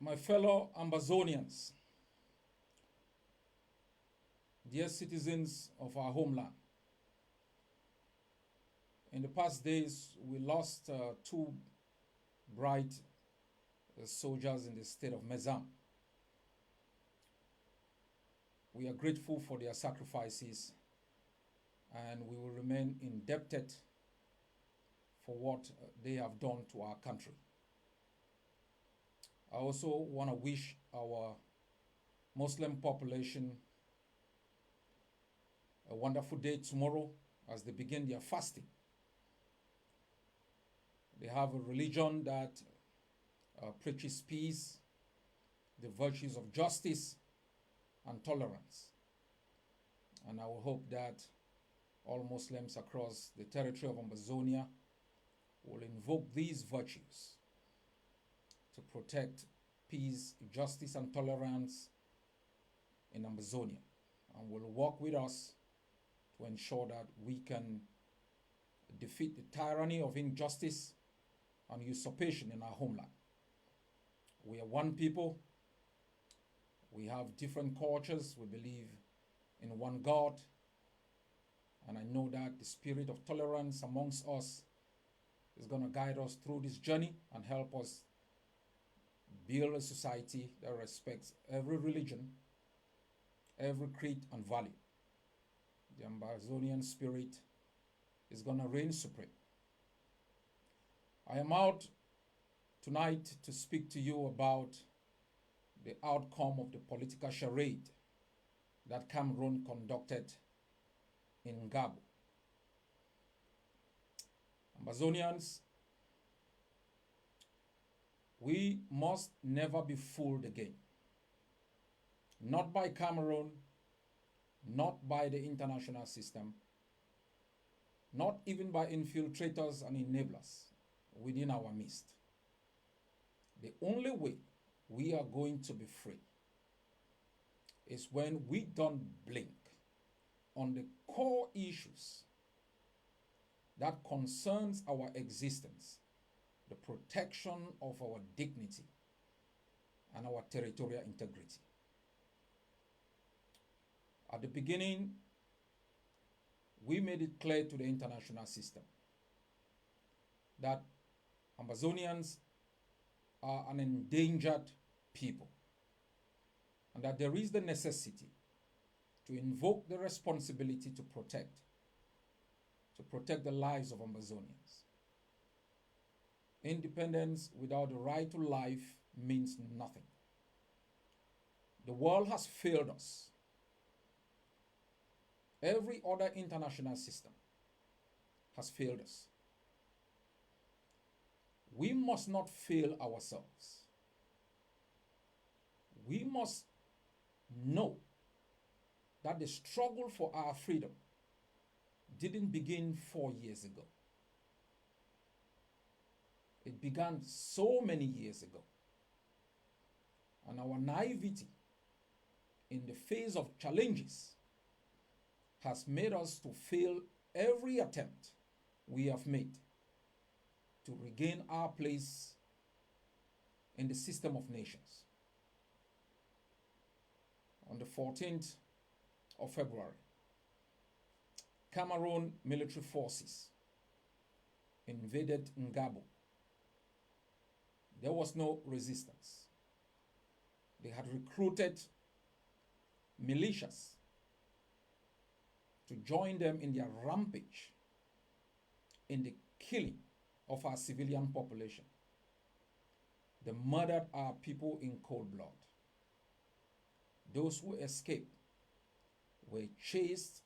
My fellow Amazonians, dear citizens of our homeland, in the past days we lost two bright soldiers in the state of Mezam. We are grateful for their sacrifices and we will remain indebted for what they have done to our country. I also want to wish our Muslim population a wonderful day tomorrow as they begin their fasting. They have a religion that preaches peace, the virtues of justice and tolerance. And I will hope that all Muslims across the territory of Amazonia will invoke these virtues to protect peace, justice, and tolerance in Amazonia, and will work with us to ensure that we can defeat the tyranny of injustice and usurpation in our homeland. We are one people. We have different cultures. We believe in one God. And I know that the spirit of tolerance amongst us is going to guide us through this journey and help us build a society that respects every religion, every creed and value. The Amazonian spirit is going to reign supreme. I am out tonight to speak to you about the outcome of the political charade that Cameroon conducted in NGARBUH. Amazonians, we must never be fooled again. Not by Cameroon, not by the international system, not even by infiltrators and enablers within our midst. The only way we are going to be free is when we don't blink on the core issues that concerns our existence, the protection of our dignity and our territorial integrity. At the beginning, we made it clear to the international system that Amazonians are an endangered people and that there is the necessity to invoke the responsibility to protect the lives of Amazonians. Independence without the right to life means nothing. The world has failed us. Every other international system has failed us. We must not fail ourselves. We must know that the struggle for our freedom didn't begin 4 years ago. It began so many years ago. And our naivety in the face of challenges has made us to fail every attempt we have made to regain our place in the system of nations. On the 14th of February, Cameroon military forces invaded NGARBUH. There was no resistance. They had recruited militias to join them in their rampage in the killing of our civilian population. They murdered our people in cold blood. Those who escaped were chased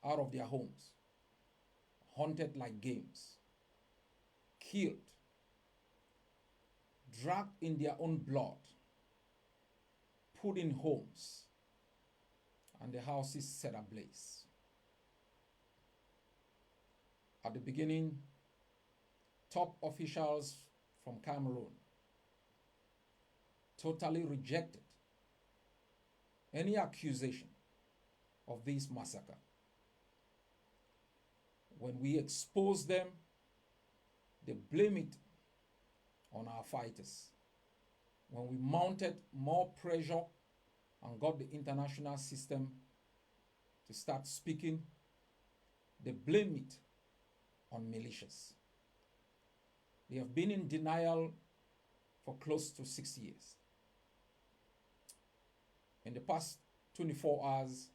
out of their homes, hunted like games, killed, dragged in their own blood, put in homes, and the houses set ablaze. At the beginning, top officials from Cameroon totally rejected any accusation of this massacre. When we expose them, they blame it on our fighters. when we mounted more pressure and got the international system to start speaking, they blame it on militias. They have been in denial for close to 6 years. In the past 24 hours,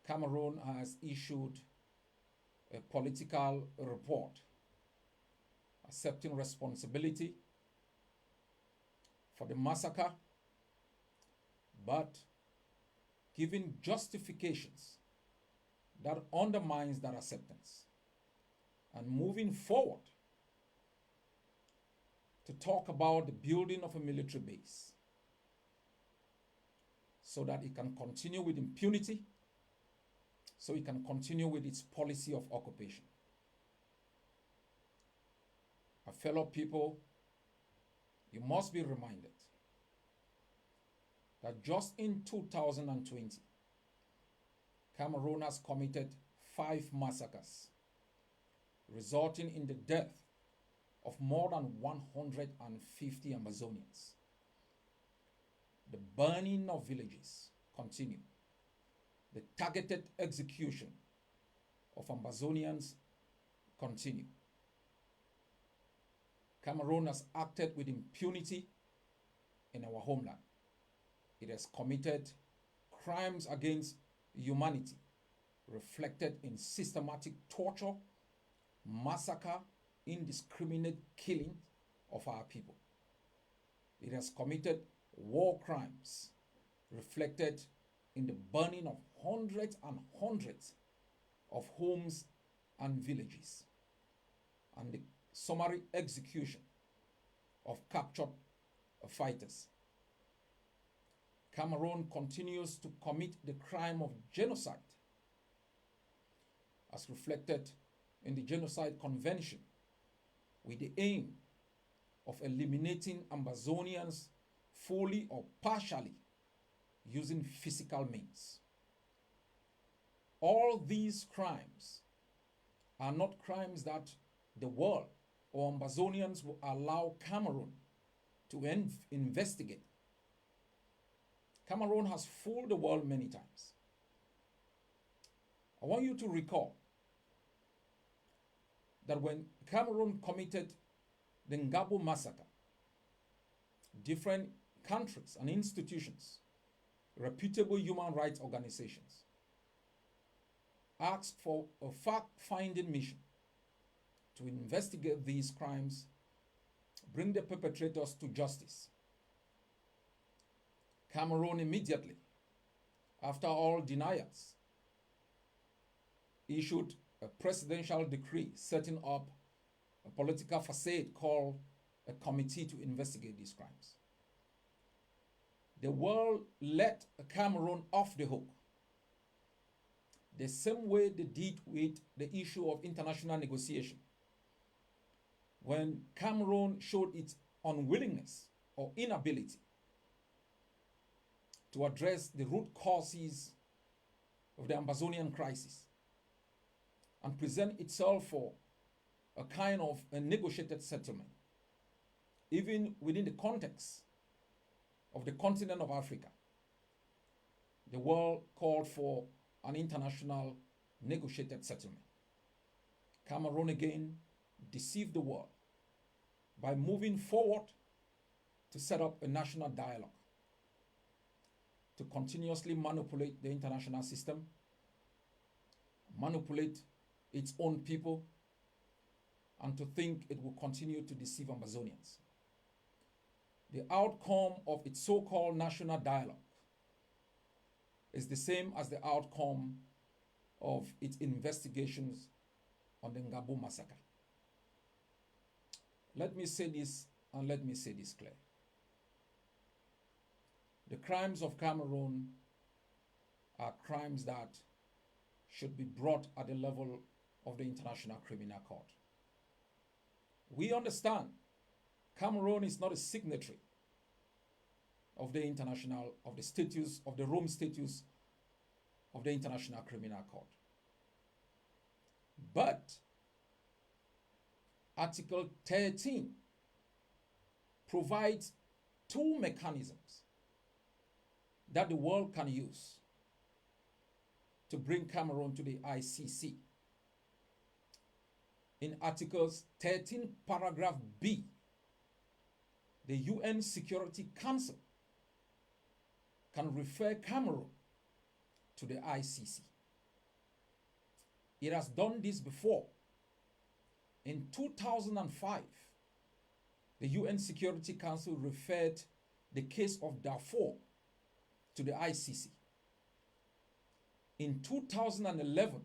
Cameroon has issued a political report accepting responsibility for the massacre, but giving justifications that undermines that acceptance, and moving forward to talk about the building of a military base so that it can continue with impunity, so it can continue with its policy of occupation. My fellow people, you must be reminded that just in 2020, Cameroon has committed 5 massacres, resulting in the death of more than 150 Amazonians. The burning of villages continue. The targeted execution of Amazonians continue. Cameroon has acted with impunity in our homeland. It has committed crimes against humanity, reflected in systematic torture, massacre, indiscriminate killing of our people. It has committed war crimes, reflected in the burning of hundreds and hundreds of homes and villages, and the summary execution of captured fighters. Cameroon continues to commit the crime of genocide, as reflected in the Genocide Convention, with the aim of eliminating Amazonians fully or partially using physical means. All these crimes are not crimes that the world or Amazonians will allow Cameroon to investigate. Cameroon has fooled the world many times. I want you to recall that when Cameroon committed the NGARBUH massacre, different countries and institutions, reputable human rights organizations, asked for a fact-finding mission to investigate these crimes, bring the perpetrators to justice. Cameroon immediately, after all denials, issued a presidential decree setting up a political facade called a committee to investigate these crimes. The world let Cameroon off the hook, the same way they did with the issue of international negotiation, when Cameroon showed its unwillingness or inability to address the root causes of the Amazonian crisis and present itself for a kind of a negotiated settlement, even within the context of the continent of Africa. The world called for an international negotiated settlement. Cameroon again deceived the world by moving forward to set up a national dialogue, to continuously manipulate the international system, manipulate its own people, and to think it will continue to deceive Amazonians. The outcome of its so-called national dialogue is the same as the outcome of its investigations on the NGARBUH massacre. Let me say this, and let me say this clear. The crimes of Cameroon are crimes that should be brought at the level of the International Criminal Court. We understand Cameroon is not a signatory of the international, of the status, of the Rome Statute of the International Criminal Court. But Article 13 provides two mechanisms that the world can use to bring Cameroon to the ICC. In Articles 13, paragraph B, the UN Security Council can refer Cameroon to the ICC. It has done this before. In 2005, the UN Security Council referred the case of Darfur to the ICC. In 2011,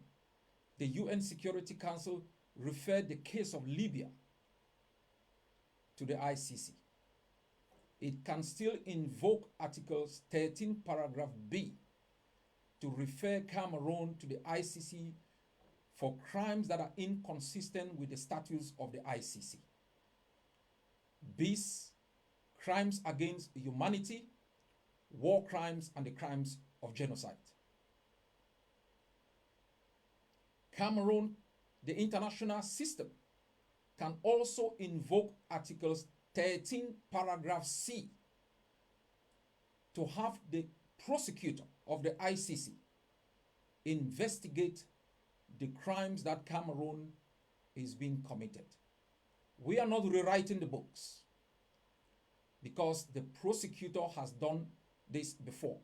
the UN Security Council referred the case of Libya to the ICC. It can still invoke Articles 13, paragraph B to refer Cameroon to the ICC for crimes that are inconsistent with the statutes of the ICC. These crimes against humanity, war crimes, and the crimes of genocide. Cameroon, the international system, can also invoke Articles 13, paragraph C to have the prosecutor of the ICC investigate the crimes that Cameroon is being committed. We are not rewriting the books because the prosecutor has done this before.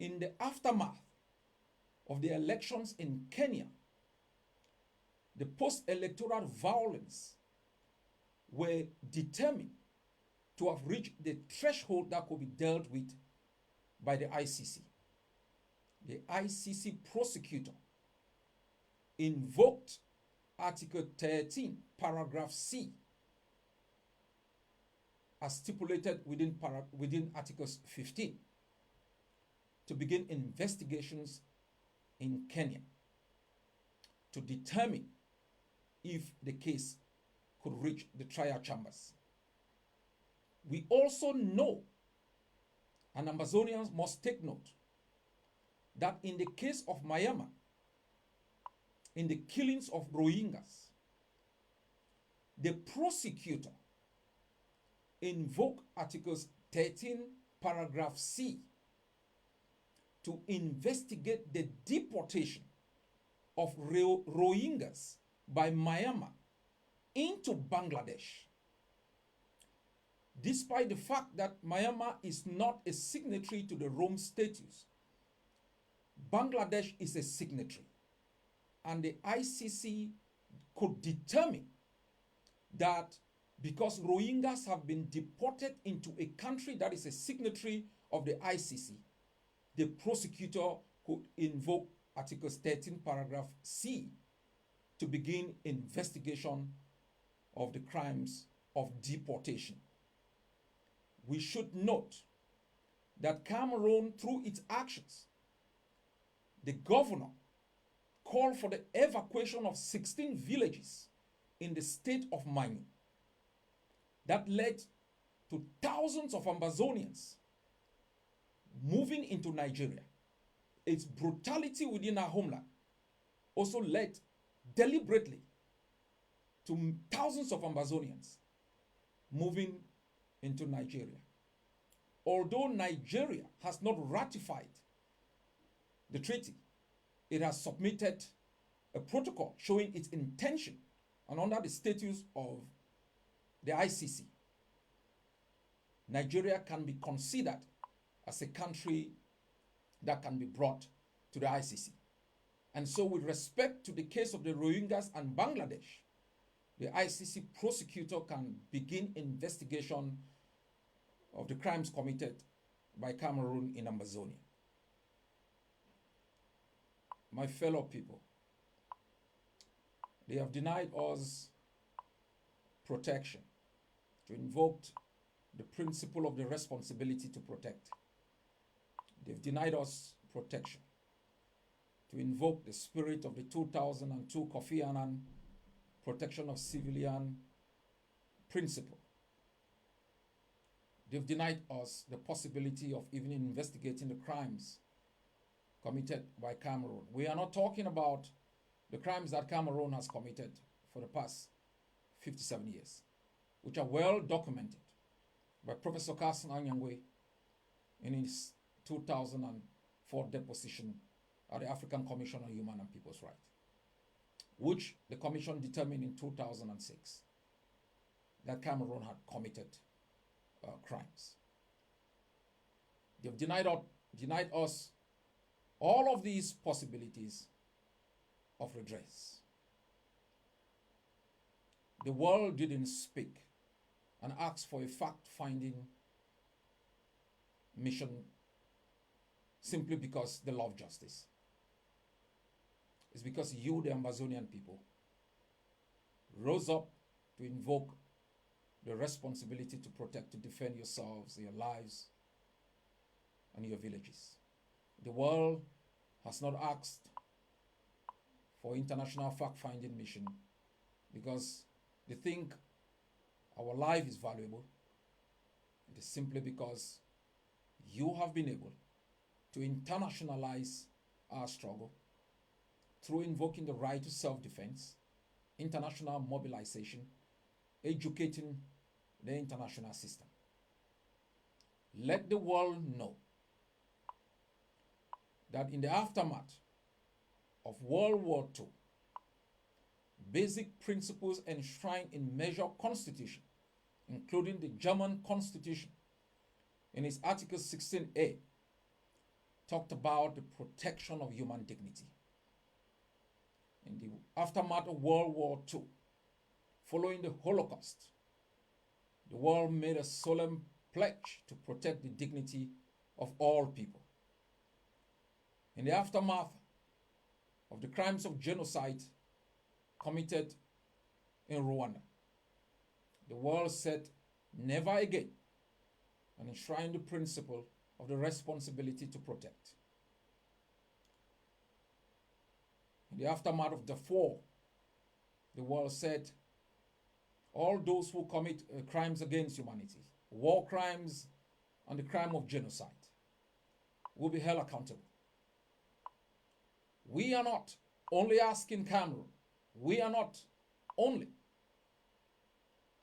In the aftermath of the elections in Kenya, the post-electoral violence were determined to have reached the threshold that could be dealt with by the ICC. The ICC prosecutor invoked Article 13, paragraph C, as stipulated within Articles 15, to begin investigations in Kenya to determine if the case could reach the trial chambers. We also know, and Amazonians must take note, that in the case of Myanmar, in the killings of Rohingyas, the prosecutor invoked Articles 13, paragraph C to investigate the deportation of Rohingyas by Myanmar into Bangladesh. Despite the fact that Myanmar is not a signatory to the Rome Statutes, Bangladesh is a signatory, and the ICC could determine that because Rohingyas have been deported into a country that is a signatory of the ICC, the prosecutor could invoke Articles 13, paragraph C to begin investigation of the crimes of deportation. We should note that Cameroon, through its actions, the governor called for the evacuation of 16 villages in the state of Mani. That led to thousands of Amazonians moving into Nigeria. Its brutality within our homeland also led deliberately to thousands of Amazonians moving into Nigeria. Although Nigeria has not ratified the treaty, it has submitted a protocol showing its intention and under the status of the ICC, Nigeria can be considered as a country that can be brought to the ICC. And so with respect to the case of the Rohingyas and Bangladesh, the ICC prosecutor can begin investigation of the crimes committed by Cameroon in Amazonia. My fellow people, they have denied us protection, to invoke the principle of the responsibility to protect. They've denied us protection, to invoke the spirit of the 2002 Kofi Annan protection of civilian principle. They've denied us the possibility of even investigating the crimes committed by Cameroon. We are not talking about the crimes that Cameroon has committed for the past 57 years, which are well documented. by Professor Carson Anyangwe in his 2004 deposition at the African Commission on Human and People's Rights, which the Commission determined in 2006 that Cameroon had committed crimes. They've denied us all of these possibilities of redress. The world didn't speak and ask for a fact-finding mission simply because they love justice. It's because you, the Amazonian people, rose up to invoke the responsibility to protect, to defend yourselves, your lives, and your villages. The world has not asked for international fact-finding mission because they think our life is valuable. It is simply because you have been able to internationalize our struggle through invoking the right to self-defense, international mobilization, educating the international system. Let the world know that in the aftermath of World War II, basic principles enshrined in major constitution, including the German Constitution, in its Article 16A, talked about the protection of human dignity. In the aftermath of World War II, following the Holocaust, the world made a solemn pledge to protect the dignity of all people. In the aftermath of the crimes of genocide committed in Rwanda, the world said never again and enshrined the principle of the responsibility to protect. In the aftermath of Darfur, the world said all those who commit crimes against humanity, war crimes and the crime of genocide, will be held accountable. We are not only asking Cameroon, we are not only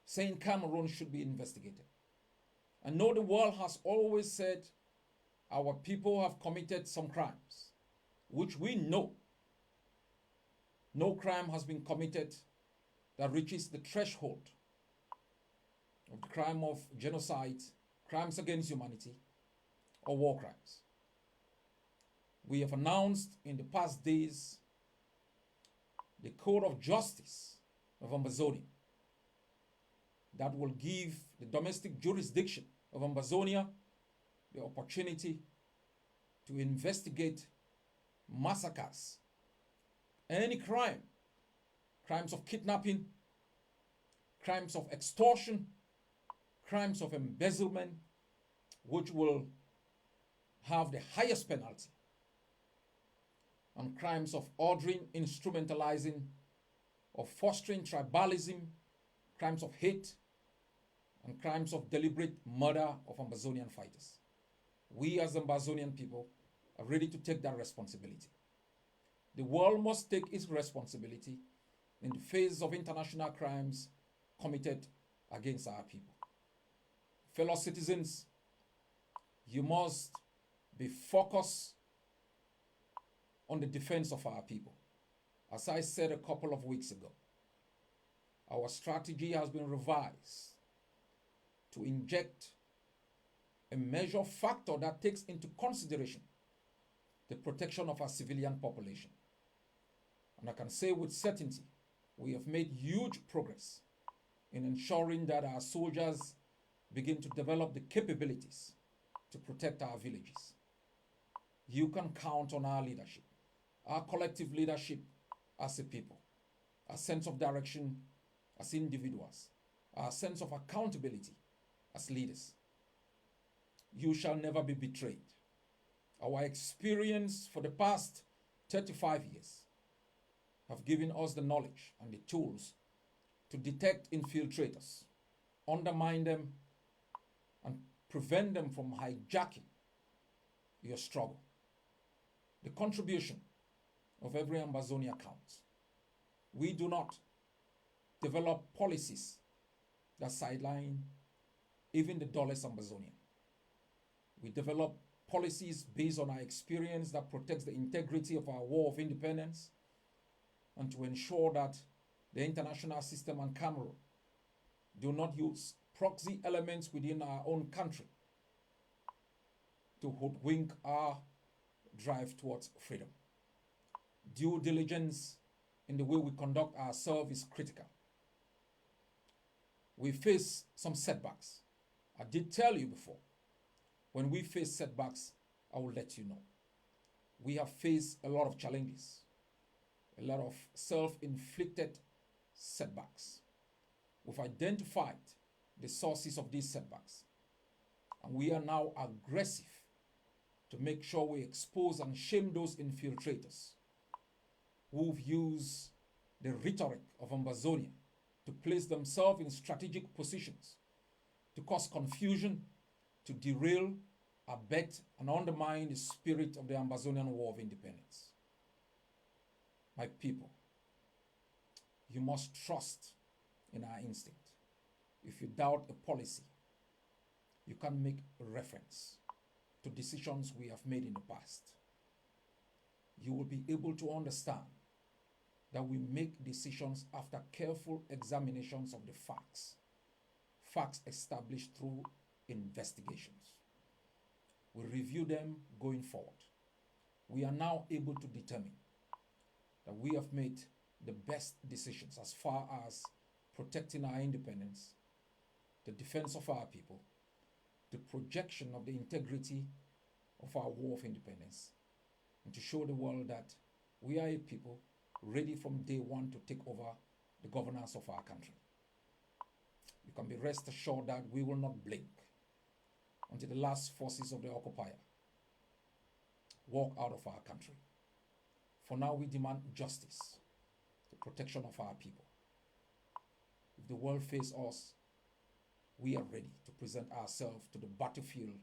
saying Cameroon should be investigated. I know the world has always said our people have committed some crimes, which we know. No crime has been committed that reaches the threshold of the crime of genocide, crimes against humanity, or war crimes. We have announced in the past days the Code of Justice of Amazonia that will give the domestic jurisdiction of Amazonia the opportunity to investigate massacres, any crime, crimes of kidnapping, crimes of extortion, crimes of embezzlement, which will have the highest penalty, and crimes of ordering, instrumentalizing, of fostering tribalism, crimes of hate, and crimes of deliberate murder of Amazonian fighters. We as Amazonian people are ready to take that responsibility. The world must take its responsibility in the face of international crimes committed against our people. Fellow citizens, you must be focused on the defense of our people. As I said a couple of weeks ago, our strategy has been revised to inject a major factor that takes into consideration the protection of our civilian population. And I can say with certainty, we have made huge progress in ensuring that our soldiers begin to develop the capabilities to protect our villages. You can count on our leadership, our collective leadership as a people, our sense of direction as individuals, our sense of accountability as leaders. You shall never be betrayed. Our experience for the past 35 years have given us the knowledge and the tools to detect infiltrators, undermine them, and prevent them from hijacking your struggle. The contribution of every Ambazonia counts. We do not develop policies that sideline even the dullest Ambazonian. We develop policies based on our experience that protects the integrity of our war of independence and to ensure that the international system and Cameroon do not use proxy elements within our own country to hoodwink our drive towards freedom. Due diligence in the way we conduct ourselves is critical. We face some setbacks. I did tell you before, when we face setbacks, I will let you know. We have faced a lot of challenges, a lot of self-inflicted setbacks. We've identified the sources of these setbacks, and we are now aggressive to make sure we expose and shame those infiltrators who've used the rhetoric of Ambazonia to place themselves in strategic positions, to cause confusion, to derail, abet, and undermine the spirit of the Ambazonian War of Independence. My people, you must trust in our instinct. If you doubt a policy, you can make a reference to decisions we have made in the past. You will be able to understand that we make decisions after careful examinations of the facts established through investigations. We review them going forward. We are now able to determine that we have made the best decisions as far as protecting our independence, the defense of our people, the projection of the integrity of our war of independence, and to show the world that we are a people ready from day one to take over the governance of our country. You can be rest assured that we will not blink until the last forces of the occupier walk out of our country. For now, we demand justice, the protection of our people. If the world faces us, we are ready to present ourselves to the battlefield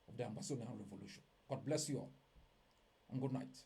of the Ambazonian Revolution. God bless you all, and good night.